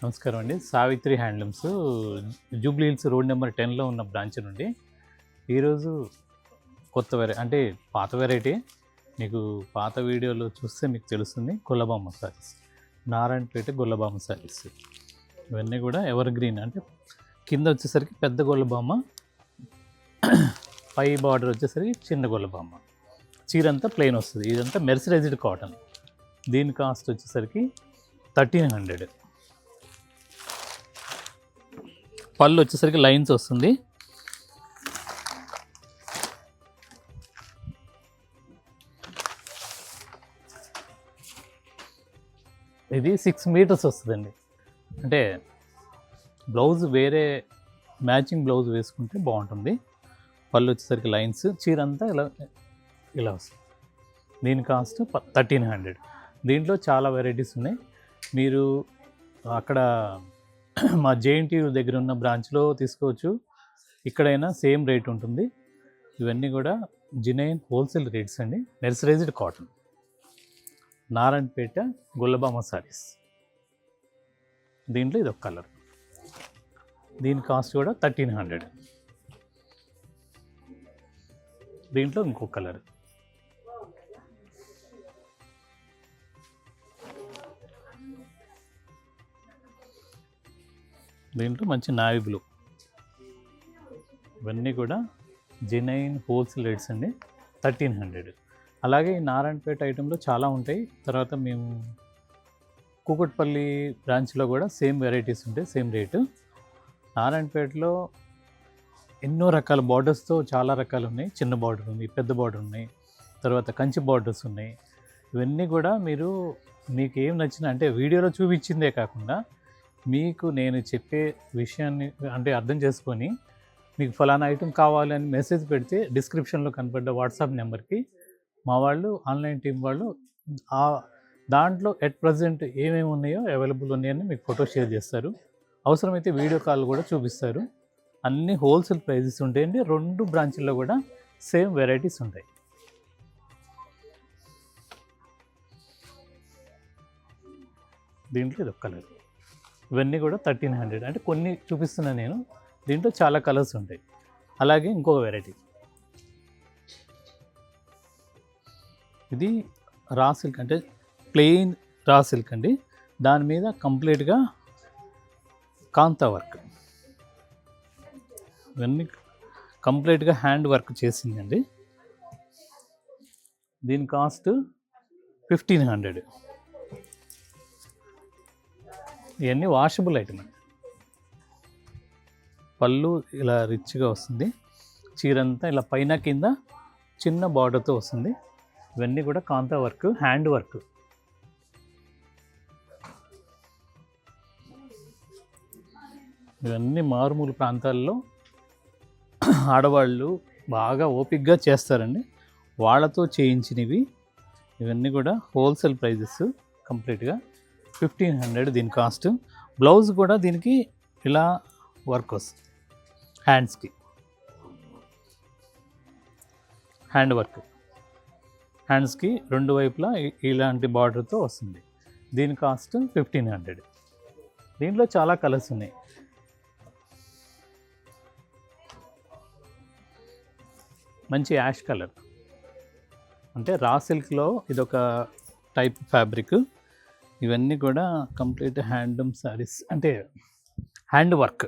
నమస్కారం అండి. Savitri handlooms Jubilee Hills road number 10లో ఉన్న బ్రాంచ్ నుండి ఈరోజు కొత్త అంటే పాత వెరైటీ మీకు పాత వీడియోలో చూస్తే మీకు తెలుస్తుంది. గొల్లబామ సారీస్, నారాయణపేట గొల్లబామ సారీస్ ఇవన్నీ కూడా ఎవర్ గ్రీన్. అంటే కింద వచ్చేసరికి పెద్ద గొల్లబామ, పై బార్డర్ వచ్చేసరికి చిన్న గొల్లబామ. చీర అంతా ప్లెయిన్ వస్తుంది. ఇదంతా మెర్సరైజ్డ్ కాటన్. దీని కాస్ట్ వచ్చేసరికి 1300. పళ్ళు వచ్చేసరికి లైన్స్ వస్తుంది. ఇది 6 మీటర్స్ వస్తుందండి. అంటే బ్లౌజ్ వేరే మ్యాచింగ్ బ్లౌజ్ వేసుకుంటే బాగుంటుంది. పళ్ళు వచ్చేసరికి లైన్స్, చీర అంతా ఇలా వస్తుంది. దీని కాస్ట్ 1300. దీంట్లో చాలా వెరైటీస్ ఉన్నాయి. మీరు అక్కడ మా జేఎన్టీయూ దగ్గర ఉన్న బ్రాంచ్లో తీసుకోవచ్చు. ఇక్కడైనా సేమ్ రేట్ ఉంటుంది. ఇవన్నీ కూడా జినైన్ హోల్సేల్ రేట్స్ అండి. Mercerised cotton, Narayanpet Gollabhama saris. దీంట్లో ఇది ఒక కలర్. దీని కాస్ట్ కూడా 1300. దీంట్లో ఇంకో కలర్. దీంట్లో మంచి నావీ బ్లూ. ఇవన్నీ కూడా జెనైన్ హోల్సేల్ రేట్స్ అండి, 1300. అలాగే ఈ నారాయణపేట ఐటెంలో చాలా ఉంటాయి. తర్వాత మేము కూకట్పల్లి బ్రాంచ్లో కూడా సేమ్ వెరైటీస్ ఉంటాయి, సేమ్ రేటు. నారాయణపేటలో ఎన్నో రకాల బార్డర్స్తో చాలా రకాలు ఉన్నాయి. చిన్న బార్డర్ ఉంది, పెద్ద బార్డర్ ఉన్నాయి, తర్వాత కంచి బార్డర్స్ ఉన్నాయి. ఇవన్నీ కూడా మీకు ఏం నచ్చిన, అంటే వీడియోలో చూపించిందే కాకుండా మీకు నేను చెప్పే విషయాన్ని అంటే అర్థం చేసుకొని మీకు ఫలానా ఐటెం కావాలని మెసేజ్ పెడితే డిస్క్రిప్షన్లో కనపడ్డ వాట్సాప్ నెంబర్కి మా వాళ్ళు, ఆన్లైన్ టీం వాళ్ళు దాంట్లో ఎట్ ప్రజెంట్ ఏమేమి ఉన్నాయో అవైలబుల్ ఉన్నాయని మీకు ఫోటో షేర్ చేస్తారు. అవసరమైతే వీడియో కాల్ కూడా చూపిస్తారు. అన్ని హోల్సేల్ ప్రైజెస్ ఉంటాయండి. 2 బ్రాంచ్ల్లో కూడా సేమ్ వెరైటీస్ ఉంటాయి. దీంట్లో ఇది ఒక కలర్. ఇవన్నీ కూడా 1300. అంటే కొన్ని చూపిస్తున్నాను నేను. దీంట్లో చాలా కలర్స్ ఉంటాయి. అలాగే ఇంకొక వెరైటీ, ఇది రా సిల్క్, అంటే ప్లెయిన్ రా సిల్క్ అండి. దాని మీద కంప్లీట్గా కాంతా వర్క్. ఇవన్నీ కంప్లీట్గా హ్యాండ్ వర్క్ చేసిందండి. దీని కాస్ట్ 1500. ఇవన్నీ వాషబుల్ ఐటమ్ అండి. పళ్ళు ఇలా రిచ్గా వస్తుంది. చీరంతా ఇలా పైన కింద చిన్న బార్డర్తో వస్తుంది. ఇవన్నీ కూడా కాంతా వర్క్, హ్యాండ్ వర్క్. ఇవన్నీ మారుమూల ప్రాంతాల్లో ఆడవాళ్ళు బాగా ఓపిక్గా చేస్తారండి. వాళ్ళతో చేయించినవి. ఇవన్నీ కూడా హోల్సేల్ ప్రైజెస్ కంప్లీట్గా 1500 దీని కాస్ట్. బ్లౌజ్ కూడా దీనికి ఇలా వర్క్ వస్తుంది. హ్యాండ్స్కి హ్యాండ్ వర్క్, హ్యాండ్స్కి 2 వైపులా ఇలాంటి బార్డర్తో వస్తుంది. దీని కాస్ట్ 1500. దీంట్లో చాలా కలర్స్ ఉన్నాయి. మంచి యాష్ కలర్, అంటే రా సిల్క్లో ఇదొక టైప్ ఫ్యాబ్రిక్. ఇవన్నీ కూడా కంప్లీట్ హ్యాండ్లూమ్ శారీస్, అంటే హ్యాండ్ వర్క్.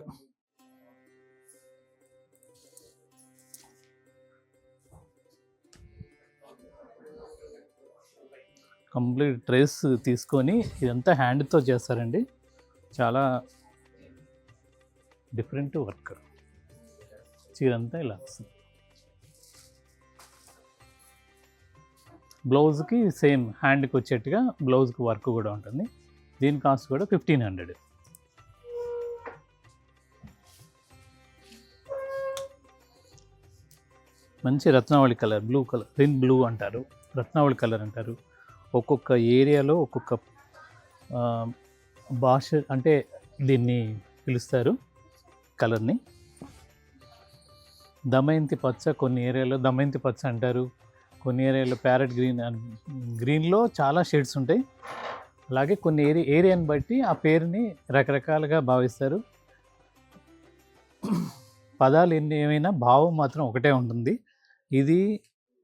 కంప్లీట్ ట్రేస్ తీసుకొని ఇదంతా హ్యాండ్తో చేస్తారండి. చాలా డిఫరెంట్ వర్క్. చీరంతా ఇలా వస్తుంది. బ్లౌజ్కి సేమ్ హ్యాండ్కి వచ్చేట్టుగా బ్లౌజ్కి వర్క్ కూడా ఉంటుంది. దీని కాస్ట్ కూడా 1500. మంచి Ratnavali colour, blue colour, Rin blue అంటారు, రత్నావళి కలర్ అంటారు. ఒక్కొక్క ఏరియాలో ఒక్కొక్క భాష అంటే దీన్ని పిలుస్తారు కలర్ని. దమయంతి పచ్చ, కొన్ని ఏరియాలో దమయంతి పచ్చ అంటారు, కొన్ని ఏరియాలో ప్యారెట్ గ్రీన్. గ్రీన్లో చాలా షేడ్స్ ఉంటాయి. అలాగే కొన్ని ఏరియాని బట్టి ఆ పేరుని రకరకాలుగా భావిస్తారు. పదాలు ఎన్ని ఏమైనా భావం మాత్రం ఒకటే ఉంటుంది. ఇది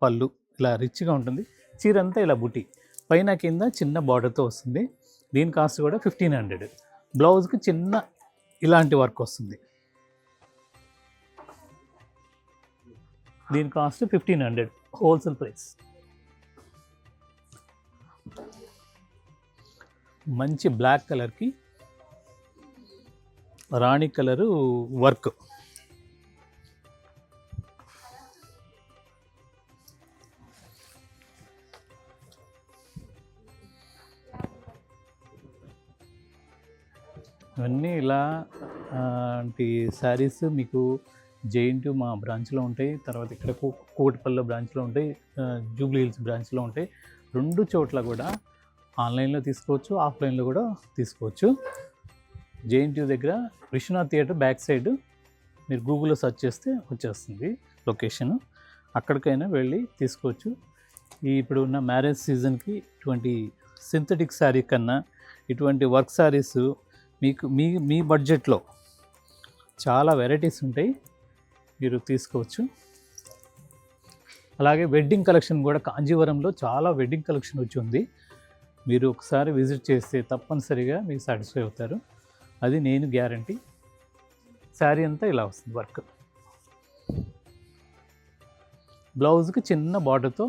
పళ్ళు ఇలా రిచ్గా ఉంటుంది. చీర అంతా ఇలా బుటీ పైన కింద చిన్న బార్డర్తో వస్తుంది. దీని కాస్ట్ కూడా 1500. బ్లౌజ్కి చిన్న ఇలాంటి వర్క్ వస్తుంది. దీని కాస్ట్ 1500 హోల్సేల్ ప్రైస్. మంచి బ్లాక్ కలర్కి రాణి కలరు వర్క్. ఇవన్నీ ఇలాంటి శారీస్ మీకు జేఎన్‌టీయూ మా బ్రాంచ్లో ఉంటాయి. తర్వాత ఇక్కడ కూకట్పల్లిలో బ్రాంచ్లో ఉంటాయి, జూబ్లీ హిల్స్ బ్రాంచ్లో ఉంటాయి. 2 చోట్ల కూడా ఆన్లైన్లో తీసుకోవచ్చు, ఆఫ్లైన్లో కూడా తీసుకోవచ్చు. జేఎన్‌టీయూ దగ్గర విశ్వనాథ్ థియేటర్ బ్యాక్ సైడ్ మీరు గూగుల్లో సెర్చ్ చేస్తే వచ్చేస్తుంది లొకేషన్. అక్కడికైనా వెళ్ళి తీసుకోవచ్చు. ఇప్పుడు ఉన్న మ్యారేజ్ సీజన్కి ఇటువంటి సింథటిక్ శారీ కన్నా ఇటువంటి వర్క్ శారీస్ మీకు మీ బడ్జెట్లో చాలా వెరైటీస్ ఉంటాయి, మీరు తీసుకోవచ్చు. అలాగే వెడ్డింగ్ కలెక్షన్ కూడా కాంజీవరంలో చాలా వెడ్డింగ్ కలెక్షన్ వచ్చి ఉంది. మీరు ఒకసారి విజిట్ చేస్తే తప్పనిసరిగా మీరు సాటిస్ఫై అవుతారు, అది నేను గ్యారంటీ. శారీ అంతా ఇలా వస్తుంది వర్క్. బ్లౌజ్కి చిన్న బార్డర్తో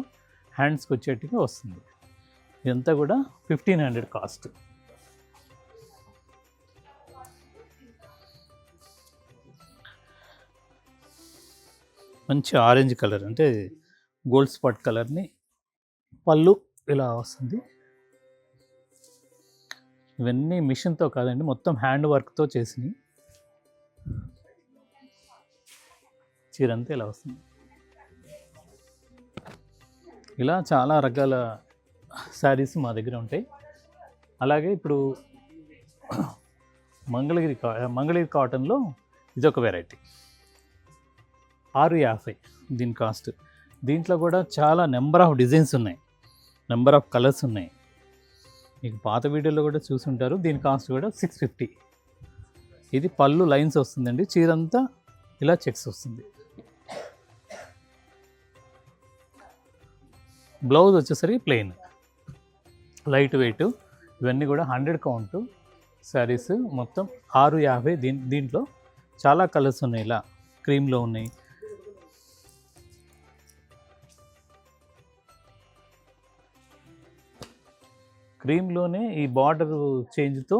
హ్యాండ్స్కి వచ్చేట్టుగా వస్తుంది. ఇదంతా కూడా 1500 కాస్ట్. మంచి ఆరెంజ్ కలర్ అంటే గోల్డ్ స్పాట్ కలర్ని పళ్ళు ఇలా వస్తుంది. ఇవన్నీ మిషన్తో కాదండి, మొత్తం హ్యాండ్ వర్క్తో చేసినవి. చీర అంతా ఇలా వస్తుంది. ఇలా చాలా రకాల శారీస్ మా దగ్గర ఉంటాయి. అలాగే ఇప్పుడు మంగళగిరి కాటన్లో ఇదొక వెరైటీ 650 దీని కాస్ట్. దీంట్లో కూడా చాలా నెంబర్ ఆఫ్ డిజైన్స్ ఉన్నాయి, నెంబర్ ఆఫ్ కలర్స్ ఉన్నాయి. మీకు పాత వీడియోలో కూడా చూసుంటారు. దీని కాస్ట్ కూడా 650. ఇది పళ్ళు లైన్స్ వస్తుందండి, చీరంతా ఇలా చెక్స్ వస్తుంది. బ్లౌజ్ వచ్చేసరికి ప్లెయిన్ లైట్ వెయిట్. ఇవన్నీ కూడా 100 కౌంట్ శారీస్. మొత్తం 650. దీంట్లో చాలా కలర్స్ ఉన్నాయి. ఇలా క్రీమ్లో ఉన్నాయి, క్రీమ్లోనే ఈ బార్డర్ చేంజ్తో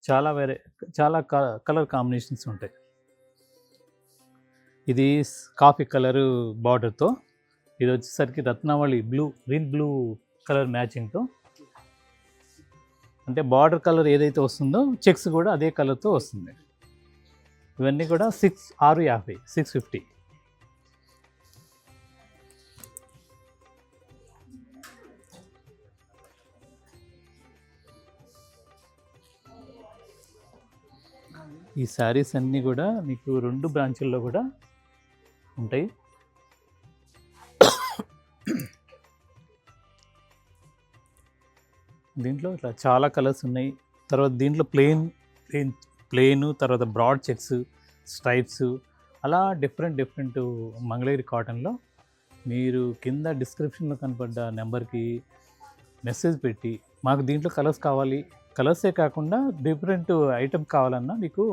చాలా కలర్ కాంబినేషన్స్ ఉంటాయి. ఇది కాఫీ కలరు బార్డర్తో, ఇది వచ్చేసరికి రత్నావళి గ్రీన్ బ్లూ కలర్ మ్యాచింగ్తో, అంటే బార్డర్ కలర్ ఏదైతే వస్తుందో చెక్స్ కూడా అదే కలర్తో వస్తుంది. ఇవన్నీ కూడా 650 650. ఈ శారీస్ అన్నీ కూడా మీకు 2 బ్రాంచుల్లో కూడా ఉంటాయి. దీంట్లో ఇట్లా చాలా కలర్స్ ఉన్నాయి. తర్వాత దీంట్లో ప్లెయిన్ తర్వాత బ్రాడ్ చెక్స్, స్ట్రైప్స్, అలా డిఫరెంట్ మంగళగిరి కాటన్లో మీరు కింద డిస్క్రిప్షన్లో కనపడ్డ నెంబర్కి మెసేజ్ పెట్టి మాకు దీంట్లో కలర్స్ కావాలి, కలర్సే కాకుండా డిఫరెంట్ ఐటమ్ కావాలన్నా మీకు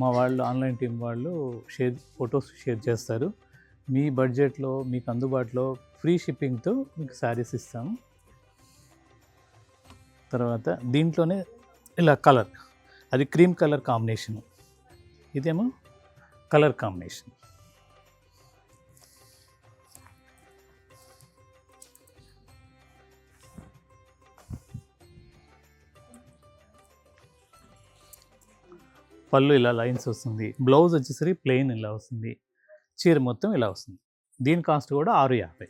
మా వాళ్ళు ఆన్లైన్ టీం వాళ్ళు ఫొటోస్ షేర్ చేస్తారు. మీ బడ్జెట్లో మీకు అందుబాటులో ఫ్రీ షిప్పింగ్తో మీకు శారీస్ ఇస్తాము. తర్వాత దీంట్లోనే ఇలా కలర్, అది క్రీమ్ కలర్ కాంబినేషన్, ఇదేమో కలర్ కాంబినేషన్. పళ్ళు ఇలా లైన్స్ వస్తుంది, బ్లౌజ్ వచ్చేసరికి ప్లెయిన్ ఇలా వస్తుంది, చీర మొత్తం ఇలా వస్తుంది. దీని కాస్ట్ కూడా 650.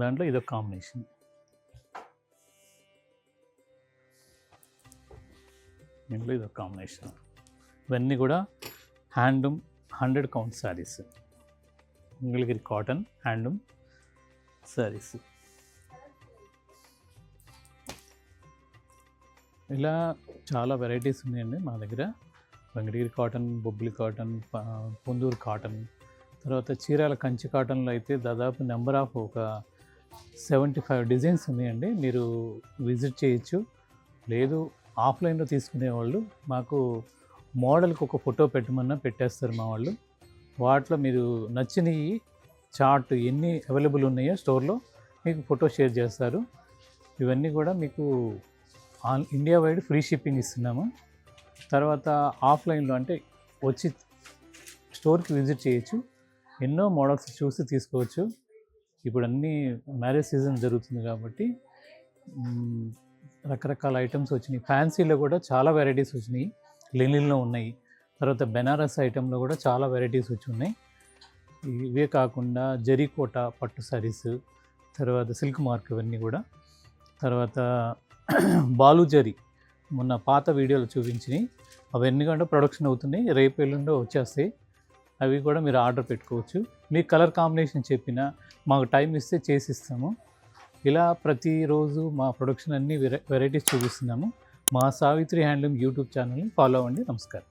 దాంట్లో ఇదొక కాంబినేషన్. దీంట్లో ఇదొక కాంబినేషన్. ఇవన్నీ కూడా handloom 100 count saris, Mangalagiri cotton handloom saris. ఇలా చాలా వెరైటీస్ ఉన్నాయండి మా దగ్గర. Venkatagiri cotton, Bobbili cotton, Ponduru cotton, తర్వాత చీరాల కంచి కాటన్లో అయితే దాదాపు నెంబర్ ఆఫ్ ఒక 75 డిజైన్స్ ఉన్నాయండి. మీరు విజిట్ చేయొచ్చు. లేదు ఆఫ్లైన్లో తీసుకునేవాళ్ళు మాకు మోడల్కి ఒక ఫోటో పెట్టమన్నా పెట్టేస్తారు మా వాళ్ళు. వాటిలో మీరు నచ్చినవి చార్ట్ ఎన్ని అవైలబుల్ ఉన్నాయో స్టోర్లో మీకు ఫోటో షేర్ చేస్తారు. ఇవన్నీ కూడా మీకు ఇండియా వైడ్ ఫ్రీ షిప్పింగ్ ఇస్తున్నాము. తర్వాత ఆఫ్లైన్లో అంటే వచ్చి స్టోర్కి విజిట్ చేయొచ్చు. ఎన్నో మోడల్స్ చూసి తీసుకోవచ్చు. ఇప్పుడు అన్నీ మ్యారేజ్ సీజన్ జరుగుతుంది కాబట్టి రకరకాల ఐటమ్స్ వచ్చినాయి. ఫ్యాన్సీలో కూడా చాలా వెరైటీస్ వచ్చినాయి. లెనిన్లో ఉన్నాయి. తర్వాత బెనారస్ ఐటెంలో కూడా చాలా వెరైటీస్ వచ్చి ఉన్నాయి. ఇవే కాకుండా జరీకోట పట్టు సారీస్, తర్వాత సిల్క్ మార్క్ ఇవన్నీ కూడా, తర్వాత బాలుజరీ మొన్న పాత వీడియోలు చూపించినాయి. అవన్నీ కూడా ప్రొడక్షన్ అవుతున్నాయి. రేపు ఎల్లుండో వచ్చేస్తాయి. అవి కూడా మీరు ఆర్డర్ పెట్టుకోవచ్చు. మీ కలర్ కాంబినేషన్ చెప్పినా మాకు టైం ఇస్తే చేసిస్తాము. ఇలా ప్రతిరోజు మా ప్రొడక్షన్ అన్ని వెరైటీస్ చూపిస్తున్నాము. మా సావిత్రి హ్యాండ్లూమ్ యూట్యూబ్ ఛానల్ని ఫాలో అవ్వండి. నమస్కారం.